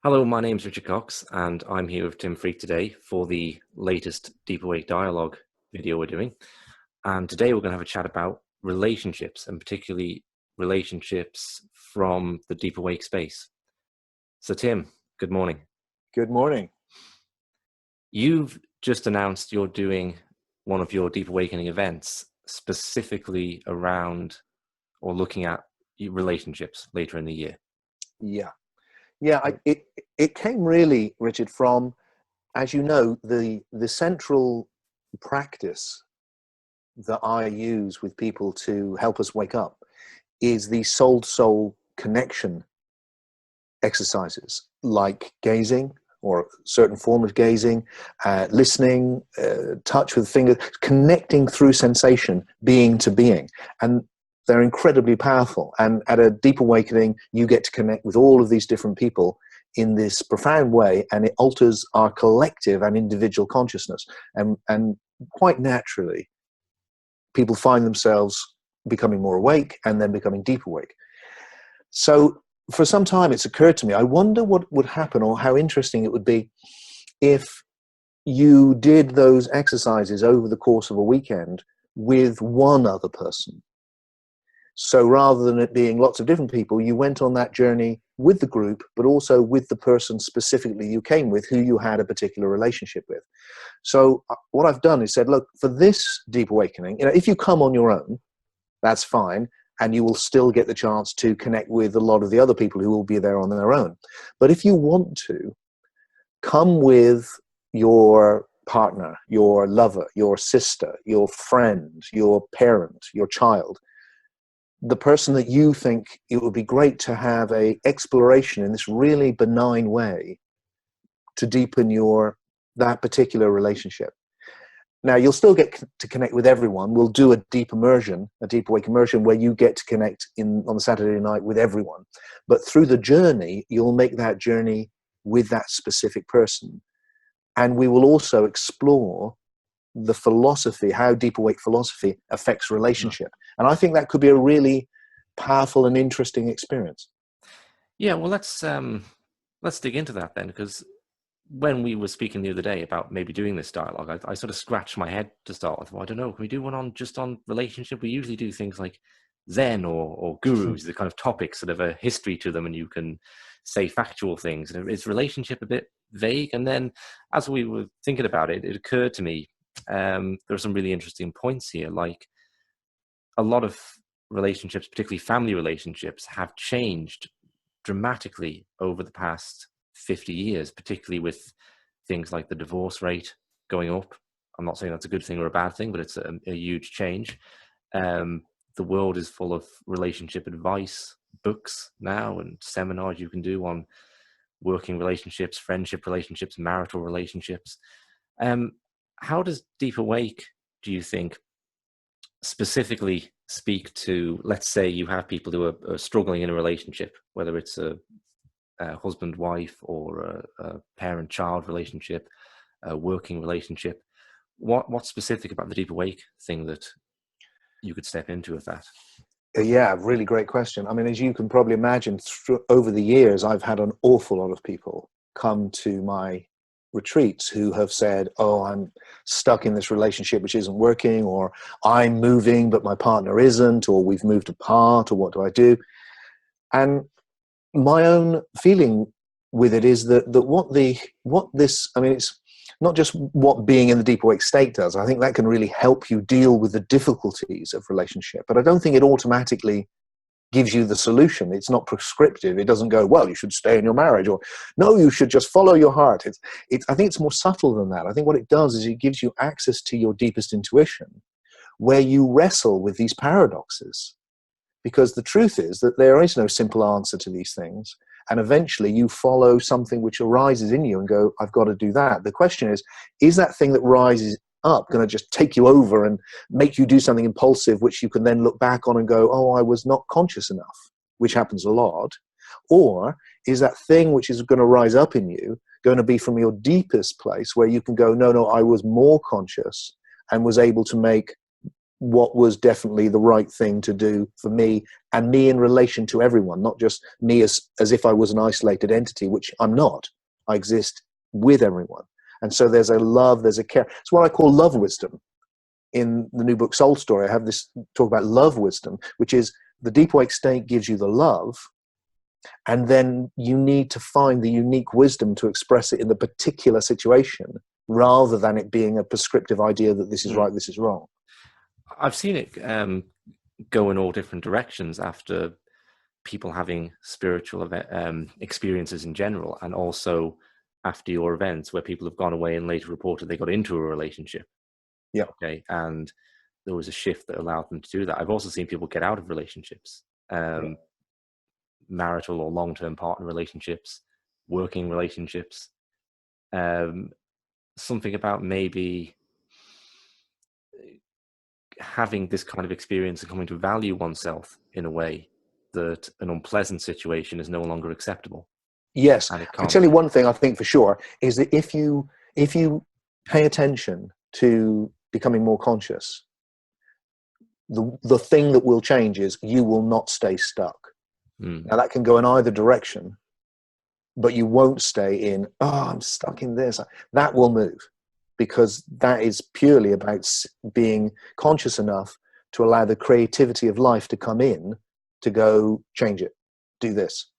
Hello, my name's Richard Cox, and I'm here with Tim Freak today for the latest Deep Awake Dialogue video we're doing. And today we're going to have a chat about relationships, and particularly relationships from the Deep Awake space. So, Tim, good morning. Good morning. You've just announced you're doing one of your Deep Awakening events specifically around or looking at relationships later in the year. It came really, Richard, from, as you know, the central practice that I use with people to help us wake up is the soul-to-soul connection exercises, like gazing or certain form of gazing, listening, touch with fingers, connecting through sensation, being to being. And they're incredibly powerful. And at a Deep Awakening, you get to connect with all of these different people in this profound way, and it alters our collective and individual consciousness. And quite naturally, people find themselves becoming more awake and then becoming deep awake. So for some time, it's occurred to me, I wonder what would happen, or how interesting it would be if you did those exercises over the course of a weekend with one other person. So rather than it being lots of different people, you went on that journey with the group, but also with the person specifically you came with, who you had a particular relationship with. So what I've done is said, look, for this Deep Awakening, if you come on your own, that's fine, and you will still get the chance to connect with a lot of the other people who will be there on their own. But if you want to, come with your partner, your lover, your sister, your friend, your parent, your child, the person that you think it would be great to have a exploration in this really benign way to deepen that particular relationship. Now, you'll still get to connect with everyone. We'll do a deep immersion, a deep awake immersion, where you get to connect on the Saturday night with everyone. But through the journey, you'll make that journey with that specific person. And we will also explore the philosophy, how deep awake philosophy affects relationship. And I think that could be a really powerful and interesting experience. Yeah, well, let's dig into that then, because when we were speaking the other day about maybe doing this dialogue, I sort of scratched my head to start with. Well, I don't know, can we do one just on relationship? We usually do things like Zen or gurus, the kind of topics that have a history to them, and you can say factual things. And is relationship a bit vague? And then as we were thinking about it, it occurred to me, there are some really interesting points here. Like, a lot of relationships, particularly family relationships, have changed dramatically over the past 50 years, particularly with things like the divorce rate going up. I'm not saying that's a good thing or a bad thing, but it's a huge change. The world is full of relationship advice books now and seminars you can do on working relationships, friendship relationships, marital relationships. How does Deep Awake, do you think, specifically speak to, let's say you have people who are struggling in a relationship, whether it's a husband-wife or a parent-child relationship, a working relationship? What's specific about the Deep Awake thing that you could step into with that? Yeah, really great question. I mean, as you can probably imagine, over the years, I've had an awful lot of people come to my retreats who have said, oh, I'm stuck in this relationship which isn't working, or I'm moving but my partner isn't, or we've moved apart, or what do I do? And my own feeling with it is that I mean, it's not just what being in the deep awake state does. I think that can really help you deal with the difficulties of relationship, but I don't think it automatically gives you the solution. It's not prescriptive. It doesn't go, well, you should stay in your marriage, or no, you should just follow your heart. I think it's more subtle than that. I think what it does is it gives you access to your deepest intuition, where you wrestle with these paradoxes. Because the truth is that there is no simple answer to these things. And eventually you follow something which arises in you and go, I've got to do that. The question is that thing that rises up going to just take you over and make you do something impulsive, which you can then look back on and go, oh, I was not conscious enough, which happens a lot? Or is that thing which is going to rise up in you going to be from your deepest place, where you can go, no, I was more conscious and was able to make what was definitely the right thing to do for me, and me in relation to everyone, not just me as if I was an isolated entity, which I'm not. I exist with everyone. And so there's a love, there's a care. It's what I call love wisdom. In the new book Soul Story, I have this talk about love wisdom, which is the deep awake state gives you the love, and then you need to find the unique wisdom to express it in the particular situation, rather than it being a prescriptive idea that this is right, this is wrong. I've seen it go in all different directions after people having spiritual experiences in general, and also after your events where people have gone away and later reported they got into a relationship. Yeah. Okay. And there was a shift that allowed them to do that. I've also seen people get out of relationships, marital or long-term partner relationships, working relationships. Something about maybe having this kind of experience and coming to value oneself in a way that an unpleasant situation is no longer acceptable. Yes. I tell you one thing I think for sure is that if you pay attention to becoming more conscious, the thing that will change is you will not stay stuck. Now that can go in either direction, but you won't stay in, oh, I'm stuck in this. That will move, because that is purely about being conscious enough to allow the creativity of life to come in, to go change it, do this.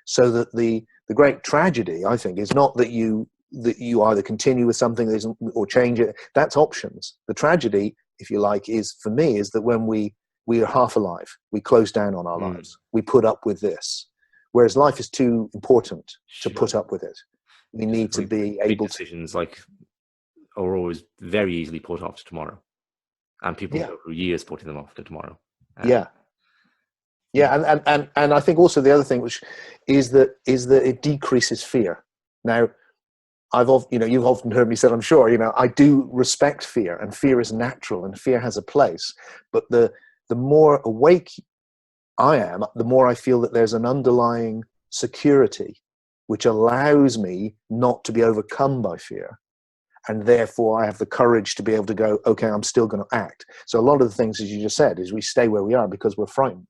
So that the great tragedy, I think, is not that you either continue with something that isn't, or change it. That's options. The tragedy, if you like, is, for me, is that when we are half alive, we close down on our lives. We put up with this. Whereas life is too important to put up with it. We need to be able to. Decisions like are always very easily put off to tomorrow. And people go through years putting them off to tomorrow. And I think also the other thing, which is that it decreases fear. Now, you've often heard me say, I'm sure, I do respect fear, and fear is natural, and fear has a place. But the more awake I am, the more I feel that there's an underlying security which allows me not to be overcome by fear. And therefore I have the courage to be able to go, okay, I'm still going to act. So a lot of the things, as you just said, is we stay where we are because we're frightened.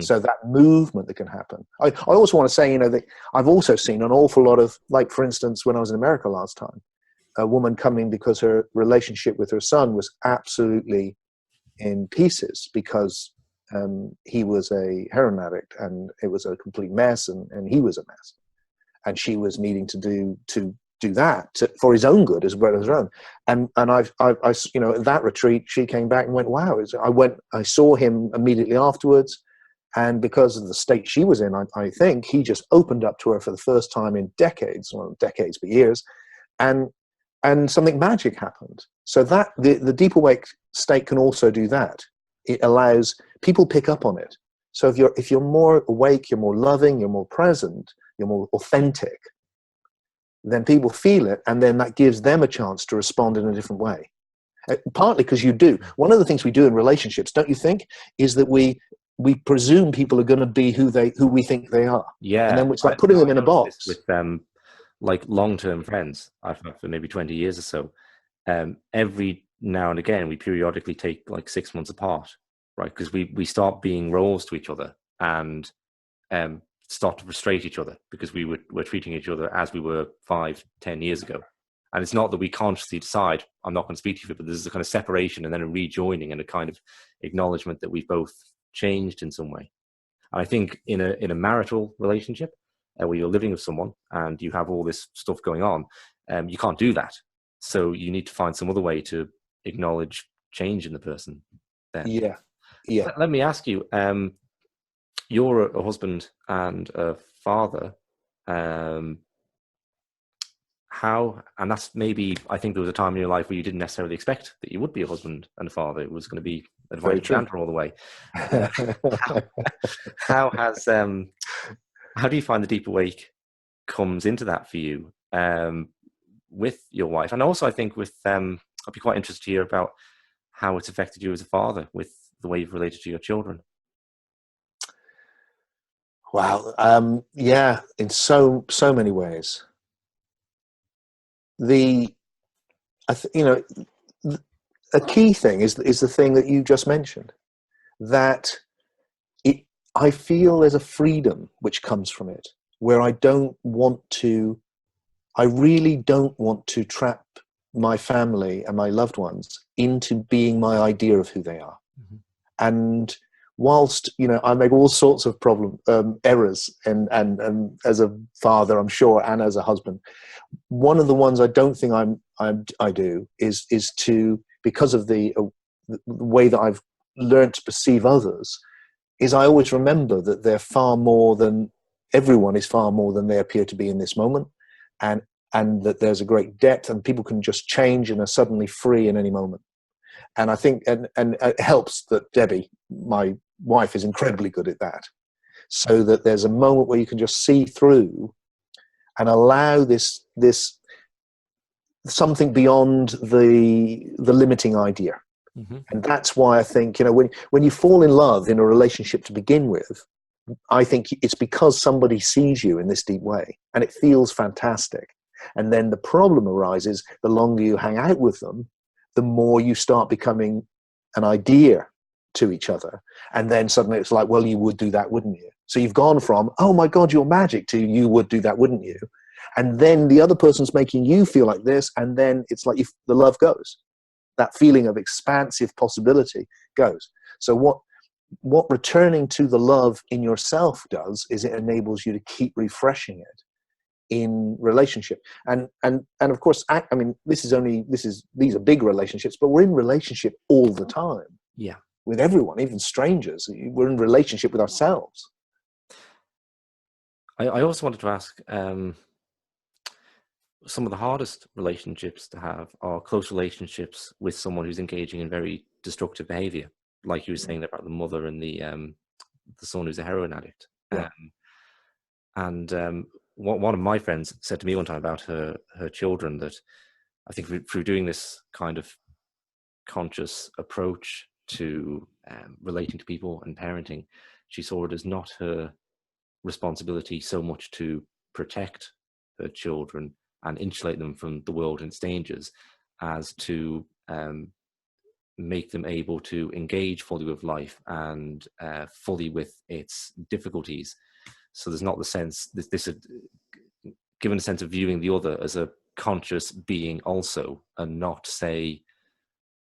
So that movement that can happen. I also want to say, that I've also seen an awful lot of, like, for instance, when I was in America last time, a woman coming because her relationship with her son was absolutely in pieces because he was a heroin addict, and it was a complete mess, and he was a mess. And she was needing to do that for his own good as well as her own. And I at that retreat, she came back and went, wow. I saw him immediately afterwards. And because of the state she was in, I think he just opened up to her for the first time in decades, but years. And something magic happened. So that the deep awake state can also do that. It allows people pick up on it. So if you're more awake, you're more loving, you're more present, you're more authentic, then people feel it, and then that gives them a chance to respond in a different way. Partly because you do. One of the things we do in relationships, don't you think, is that we presume people are going to be who we think they are. Yeah. And then it's like putting them in a box. With like long-term friends I've had for maybe 20 years or so. Every now and again, we periodically take like 6 months apart, right? Because we start being roles to each other, and start to frustrate each other because we're treating each other as we were 5-10 years ago. And it's not that we consciously decide, I'm not going to speak to you, but there's a kind of separation and then a rejoining and a kind of acknowledgement that we've both changed in some way. And I think in a marital relationship where you're living with someone and you have all this stuff going on, you can't do that. So you need to find some other way to acknowledge change in the person. Then. Yeah. Let me ask you, you're a husband and a father. How, and that's maybe, I think there was a time in your life where you didn't necessarily expect that you would be a husband and a father. It was going to be advice banter all the way. How do you find the deep awake comes into that for you with your wife? And also I think with, I'd be quite interested to hear about how it's affected you as a father with the way you've related to your children. Wow. In so many ways. a key thing is the thing that you just mentioned, that it, I feel there's a freedom which comes from it, where I really don't want to trap my family and my loved ones into being my idea of who they are. Mm-hmm. And whilst, I make all sorts of errors, and as a father, I'm sure, and as a husband, one of the ones I don't think I do is to, because of the way that I've learned to perceive others, is I always remember that everyone is far more than they appear to be in this moment, and that there's a great depth, and people can just change and are suddenly free in any moment. And I think, and it helps that Debbie, my wife, is incredibly good at that, so that there's a moment where you can just see through and allow this something beyond the limiting idea. Mm-hmm. And that's why I think, when you fall in love in a relationship to begin with, I think it's because somebody sees you in this deep way, and it feels fantastic. And then the problem arises the longer you hang out with them, the more you start becoming an idea to each other. And then suddenly it's like, well, you would do that, wouldn't you? So you've gone from, oh my God, you're magic, to you would do that, wouldn't you? And then the other person's making you feel like this. And then it's like the love goes. That feeling of expansive possibility goes. So what returning to the love in yourself does is it enables you to keep refreshing it in relationship. And of course, I mean, these are big relationships, but we're in relationship all the time. Yeah. With everyone, even strangers. We're in relationship with ourselves. I also wanted to ask, some of the hardest relationships to have are close relationships with someone who's engaging in very destructive behavior, like you were saying about the mother and the son who's a heroin addict. Yeah. One of my friends said to me one time about her children that I think through doing this kind of conscious approach to relating to people and parenting, she saw it as not her responsibility so much to protect her children and insulate them from the world and its dangers, as to make them able to engage fully with life and fully with its difficulties. So there's not the sense, given a sense of viewing the other as a conscious being also, and not, say,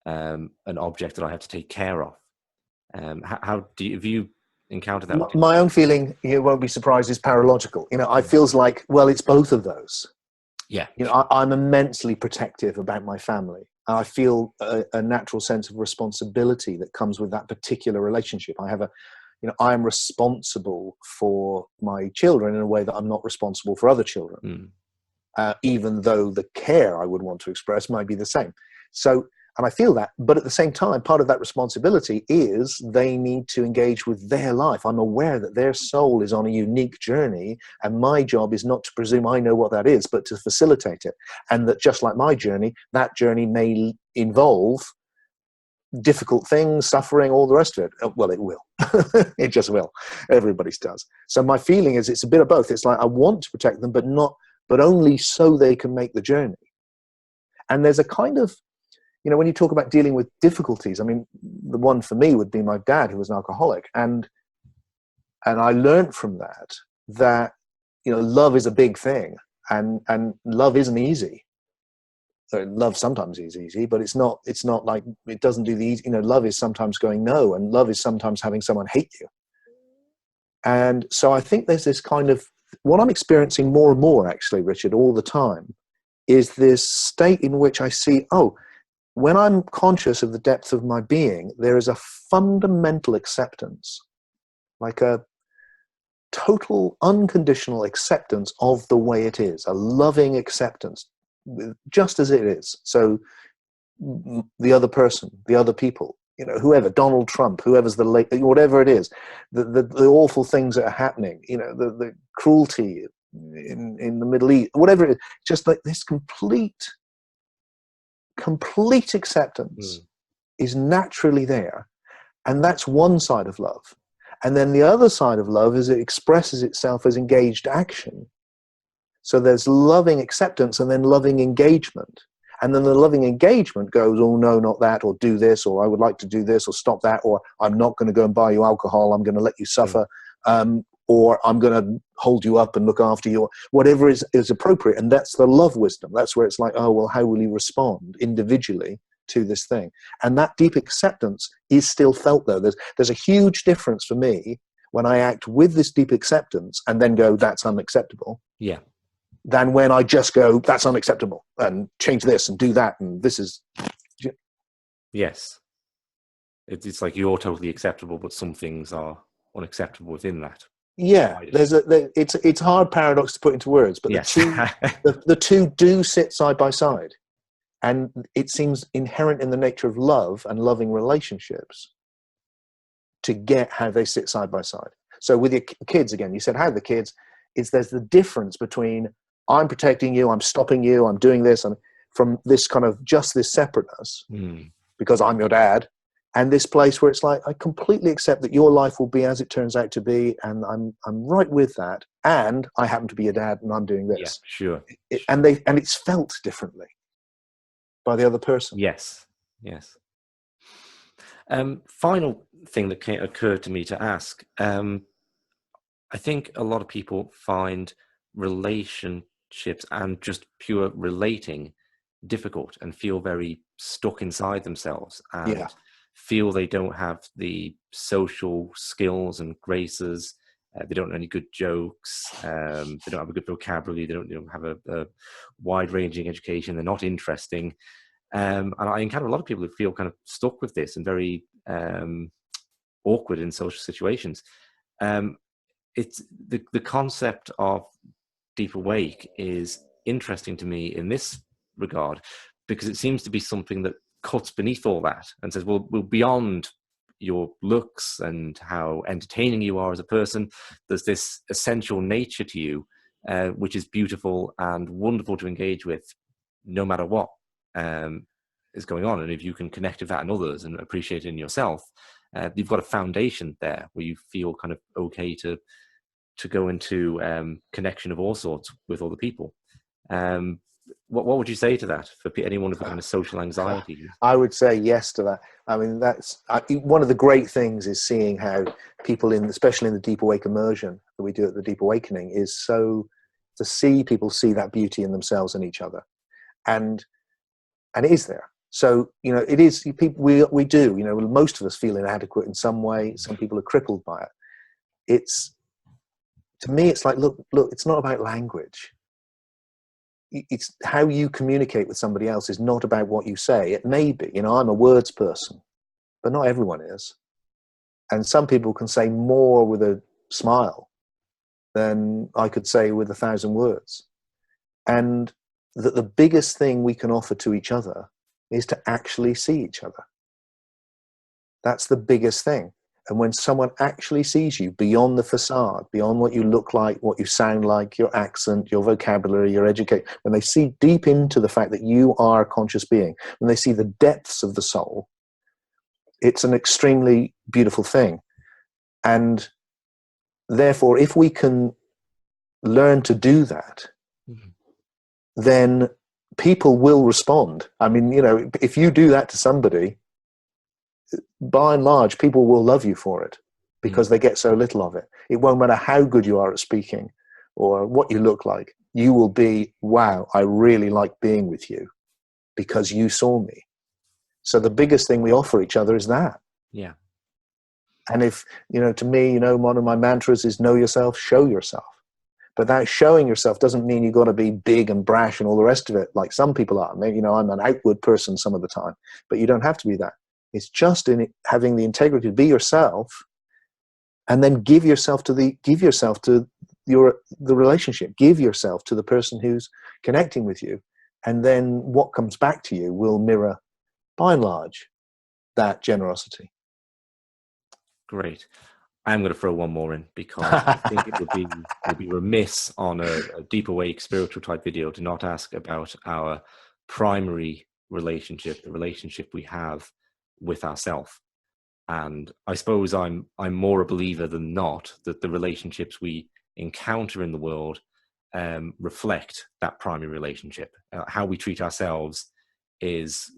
an object that I have to take care of. Have you encountered that? My own feeling, you won't be surprised, is paralogical. I feels like, well, it's both of those. Yeah. I'm immensely protective about my family. I feel a natural sense of responsibility that comes with that particular relationship. I'm responsible for my children in a way that I'm not responsible for other children, even though the care I would want to express might be the same. So, and I feel that, but at the same time, part of that responsibility is they need to engage with their life. I'm aware that their soul is on a unique journey, and my job is not to presume I know what that is, but to facilitate it. And that just like my journey, that journey may involve difficult things, suffering, all the rest of it. Well, it will. It just will. Everybody's does. So my feeling is it's a bit of both. It's like I want to protect them, but only so they can make the journey. And there's a kind of, when you talk about dealing with difficulties, I mean, the one for me would be my dad, who was an alcoholic. And I learned from that, love is a big thing, and love isn't easy. So love sometimes is easy, but it's not like, it doesn't do the easy, love is sometimes going no, and love is sometimes having someone hate you. And so I think there's this kind of, what I'm experiencing more and more, actually, Richard, all the time, is this state in which I see, when I'm conscious of the depth of my being, there is a fundamental acceptance, like a total unconditional acceptance of the way it is, a loving acceptance, just as it is. So the other person, the other people, whoever, Donald Trump, whoever's whatever it is, the awful things that are happening, the cruelty in the Middle East, whatever it is, just like this complete acceptance is naturally there. And that's one side of love. And then the other side of love is it expresses itself as engaged action. So there's loving acceptance and then loving engagement. And then the loving engagement goes, oh, no, not that, or do this, or I would like to do this, or stop that, or I'm not going to go and buy you alcohol, I'm going to let you suffer, or I'm going to hold you up and look after you, or whatever is appropriate. And that's the love wisdom. That's where it's like, oh, well, how will you respond individually to this thing? And that deep acceptance is still felt, though. There's a huge difference for me when I act with this deep acceptance and then go, that's unacceptable. Yeah. Than when I just go, that's unacceptable, and change this and do that, and this is. Yes. It's like you're totally acceptable, but some things are unacceptable within that. Yeah, it's a hard paradox to put into words, but yes. the two do sit side by side, and it seems inherent in the nature of love and loving relationships to get how they sit side by side. So with your kids, again, you said how the kids is there's the difference between I'm protecting you, I'm stopping you, I'm doing this, and from this kind of just this separateness because I'm your dad. And this place where it's like, I completely accept that your life will be as it turns out to be, and I'm right with that. And I happen to be your dad, and I'm doing this. Yeah, sure. And it's felt differently by the other person. Yes, yes. Final thing that occurred to me to ask. I think a lot of people find relationships and just pure relating difficult and feel very stuck inside themselves. And feel they don't have the social skills and graces. They don't know any good jokes. They don't have a good vocabulary. They don't have a wide-ranging education. They're not interesting. And I encounter a lot of people who feel kind of stuck with this and very awkward in social situations. It's the concept of Deep Awake is interesting to me in this regard because it seems to be something that cuts beneath all that and says, well, beyond your looks and how entertaining you are as a person, there's this essential nature to you, which is beautiful and wonderful to engage with no matter what is going on. And if you can connect with that in others and appreciate it in yourself, you've got a foundation there where you feel kind of okay to go into connection of all sorts with other people. What would you say to that for anyone with kind of social anxiety? I would say yes to that. I mean, that's one of the great things is seeing how people especially in the Deep Awake immersion that we do at the Deep Awakening, is so to see people see that beauty in themselves and each other, and it is there. So it is people. We do. Most of us feel inadequate in some way. Some people are crippled by it. To me, it's like look. It's not about language. It's how you communicate with somebody else is not about what you say. It may be, I'm a words person, but not everyone is. And some people can say more with a smile than I could say with 1,000 words. And that the biggest thing we can offer to each other is to actually see each other. That's the biggest thing. And when someone actually sees you beyond the facade, beyond what you look like, what you sound like, your accent, your vocabulary, your education, when they see deep into the fact that you are a conscious being, when they see the depths of the soul, it's an extremely beautiful thing. And therefore, if we can learn to do that, then people will respond. I mean, if you do that to somebody, by and large, people will love you for it because they get so little of it. It won't matter how good you are at speaking or what you look like. You will be, wow, I really like being with you because you saw me. So the biggest thing we offer each other is that. Yeah. And if, to me, one of my mantras is know yourself, show yourself. But that showing yourself doesn't mean you've got to be big and brash and all the rest of it, like some people are. Maybe, I'm an outward person some of the time, but you don't have to be that. It's just in having the integrity to be yourself, and then give yourself to the relationship. Give yourself to the person who's connecting with you, and then what comes back to you will mirror, by and large, that generosity. Great. I'm going to throw one more in because I think it would be remiss on a Deep Awake spiritual type video to not ask about our primary relationship, the relationship we have with ourselves. And I suppose I'm more a believer than not that the relationships we encounter in the world reflect that primary relationship. How we treat ourselves is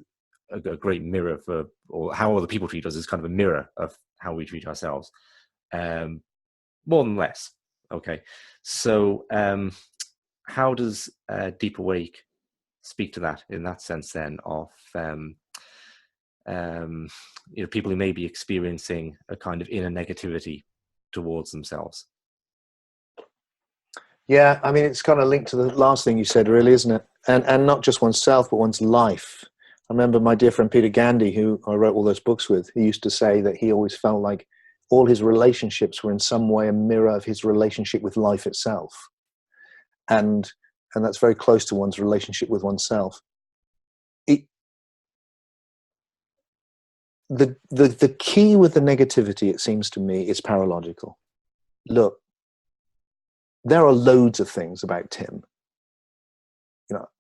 a great mirror for, or how other people treat us is kind of a mirror of how we treat ourselves, more than less. Okay, so how does Deep Awake speak to that in that sense then of people who may be experiencing a kind of inner negativity towards themselves? Yeah, I mean, it's kind of linked to the last thing you said, really, isn't it? And not just oneself, but one's life. I remember my dear friend Peter Gandy, who I wrote all those books with, he used to say that he always felt like all his relationships were in some way a mirror of his relationship with life itself. And that's very close to one's relationship with oneself. The key with the negativity, it seems to me, is paralogical. Look, there are loads of things about Tim,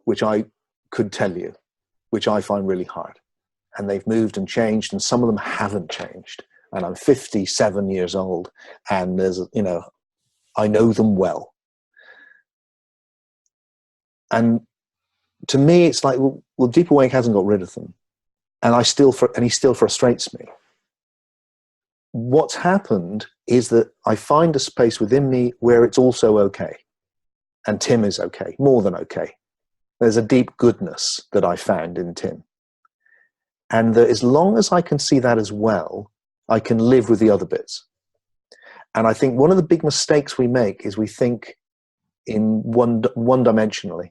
which I could tell you, which I find really hard. And they've moved and changed, and some of them haven't changed. And I'm 57 years old, and I know them well. And to me, it's like, well, Deep Awake hasn't got rid of them. And he still frustrates me. What's happened is that I find a space within me where it's also okay. And Tim is okay, more than okay. There's a deep goodness that I found in Tim. And that as long as I can see that as well, I can live with the other bits. And I think one of the big mistakes we make is we think in one-dimensionally.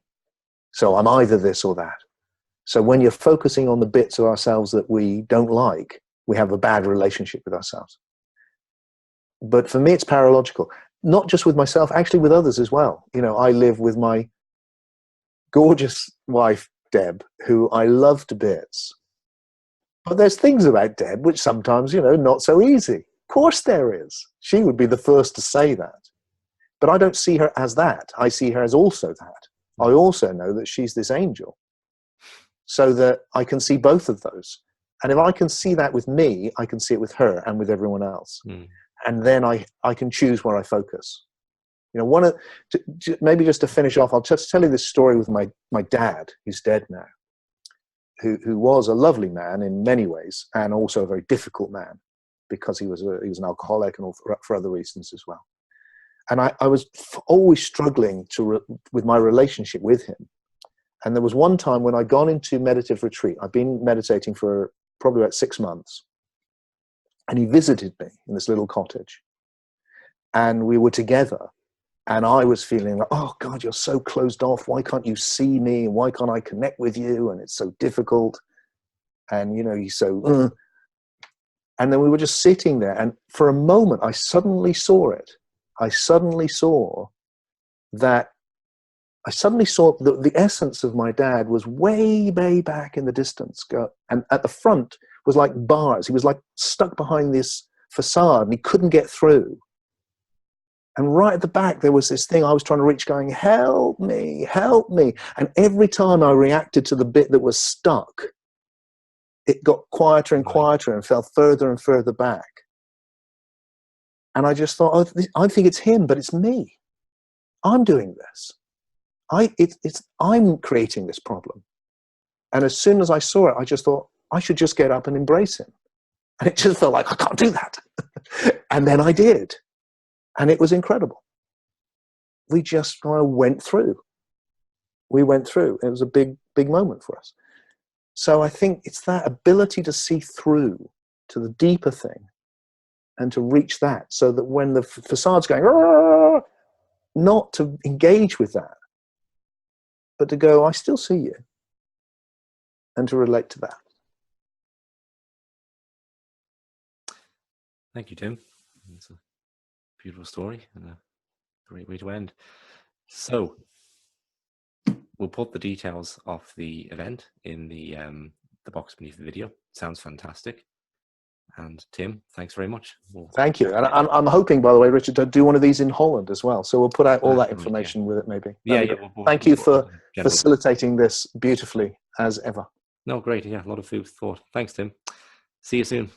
So I'm either this or that. So when you're focusing on the bits of ourselves that we don't like, we have a bad relationship with ourselves. But for me, it's paralogical. Not just with myself, actually with others as well. I live with my gorgeous wife, Deb, who I love to bits. But there's things about Deb which sometimes, not so easy. Of course there is. She would be the first to say that. But I don't see her as that. I see her as also that. I also know that she's this angel. So that I can see both of those. And if I can see that with me, I can see it with her and with everyone else. And then I can choose where I focus. Maybe just to finish off, I'll just tell you this story with my dad, who's dead now, who was a lovely man in many ways, and also a very difficult man because he was an alcoholic and for other reasons as well. And I was always struggling with my relationship with him. And there was one time when I'd gone into meditative retreat. I'd been meditating for probably about 6 months. And he visited me in this little cottage. And we were together. And I was feeling like, oh, God, you're so closed off. Why can't you see me? Why can't I connect with you? And it's so difficult. And, he's so... And then we were just sitting there. And for a moment, I suddenly saw it. I suddenly saw that the essence of my dad was way, way back in the distance. And at the front was like bars. He was like stuck behind this facade and he couldn't get through. And right at the back, there was this thing I was trying to reach going, help me, help me. And every time I reacted to the bit that was stuck, it got quieter and quieter and fell further and further back. And I just thought, oh, I think it's him, but it's me. I'm doing this. I'm creating this problem. And as soon as I saw it, I just thought, I should just get up and embrace him. And it just felt like, I can't do that. And then I did. And it was incredible. We just kind of went through. We went through. It was a big, big moment for us. So I think it's that ability to see through to the deeper thing and to reach that, so that when the facade's going, not to engage with that, but to go, I still see you, and to relate to that. Thank you, Tim. It's a beautiful story and a great way to end. So we'll put the details of the event in the box beneath the video. Sounds fantastic. And Tim, thanks very much. Thank you. And I'm hoping, by the way, Richard, to do one of these in Holland as well. So we'll put out all that information with it, maybe. Thank you for facilitating this beautifully, as ever. No, great. Yeah, a lot of food for thought. Thanks, Tim. See you soon.